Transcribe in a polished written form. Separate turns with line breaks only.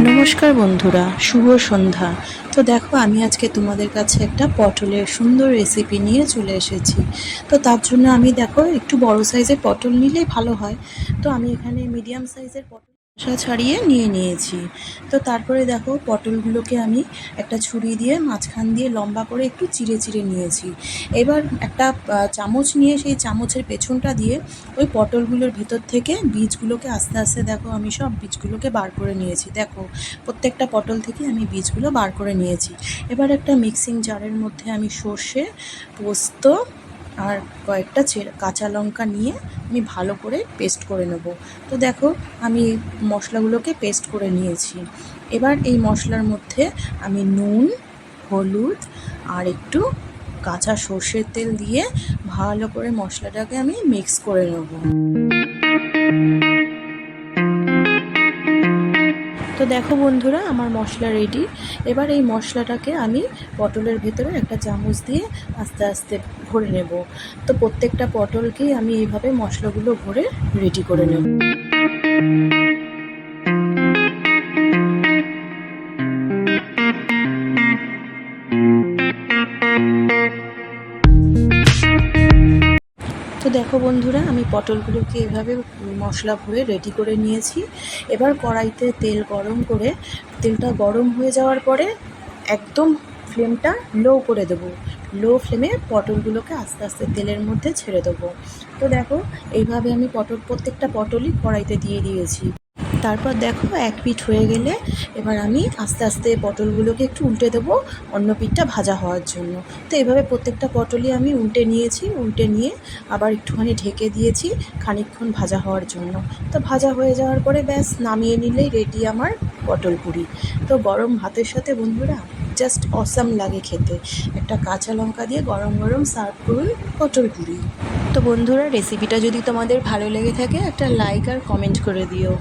নমস্কার বন্ধুরা, শুভ সন্ধ্যা। তো দেখো, আমি আজকে তোমাদের কাছে একটা পটলের সুন্দর রেসিপি নিয়ে চলে এসেছি। তো তার জন্য আমি দেখো একটু বড় সাইজের পটল নিলেই ভালো হয়। তো আমি এখানে মিডিয়াম সাইজের পটল খোসা ছাড়িয়ে নিয়েছি। তো তারপরে দেখো, পটলগুলোকে আমি একটা ছুরি দিয়ে মাঝখান দিয়ে লম্বা করে একটু চিড়ে চিড়ে নিয়েছি। এবার একটা চামচ নিয়ে সেই চামচের পেছনটা দিয়ে ওই পটলগুলোর ভেতর থেকে বীজগুলোকে আস্তে আস্তে দেখো আমি সব বীজগুলোকে বার করে নিয়েছি। দেখো, প্রত্যেকটা পটল থেকে আমি বীজগুলো বার করে নিয়েছি। এবার একটা মিক্সিং জারের মধ্যে আমি সর্ষে, পোস্ত আর কয়েকটা কাঁচা লঙ্কা নিয়ে আমি ভালো করে পেস্ট করে নেব। তো দেখো, আমি মশলাগুলোকে পেস্ট করে নিয়েছি। এবার এই মশলার মধ্যে আমি নুন, হলুদ আর একটু কাঁচা সর্ষের তেল দিয়ে ভালো করে মশলাটাকে আমি মিক্স করে নেব। তো দেখো বন্ধুরা, আমার মশলা রেডি। এবার এই মশলাটাকে আমি পটলের ভেতরে একটা চামচ দিয়ে আস্তে আস্তে ভরে নেব। তো প্রত্যেকটা পটলকেই আমি এইভাবে মশলাগুলো ভরে রেডি করে নেব। তো দেখো বন্ধুরা, আমি পটলগুলোকে এভাবে মশলা ভরে রেডি করে নিয়েছি। এবার কড়াইতে তেল গরম করে, তেলটা গরম হয়ে যাওয়ার পরে একদম ফ্লেমটা লো করে দেবো। লো ফ্লেমে পটলগুলোকে আস্তে আস্তে তেলের মধ্যে ছেড়ে দেবো। তো দেখো, এইভাবে আমি প্রত্যেকটা পটলই কড়াইতে দিয়ে দিয়েছি। তারপর দেখো, এক পিঠ হয়ে গেলে এবার আমি আস্তে আস্তে পটলগুলোকে একটু উল্টে দেবো, অন্য পিঠটা ভাজা হওয়ার জন্য। তো এভাবে প্রত্যেকটা পটলই আমি উল্টে নিয়েছি। উল্টে নিয়ে আবার একটুখানি ঢেকে দিয়েছি খানিকক্ষণ ভাজা হওয়ার জন্য। তো ভাজা হয়ে যাওয়ার পরে ব্যাস নামিয়ে নিলেই রেডি আমার পটল পুরি। তো গরম ভাতের সাথে বন্ধুরা জাস্ট অসাম লাগে খেতে। একটা কাঁচা লঙ্কা দিয়ে গরম গরম সার্ভ করুন পটল পুরি। তো বন্ধুরা, রেসিপিটা যদি তোমাদের ভালো লেগে থাকে একটা লাইক আর কমেন্ট করে দিও।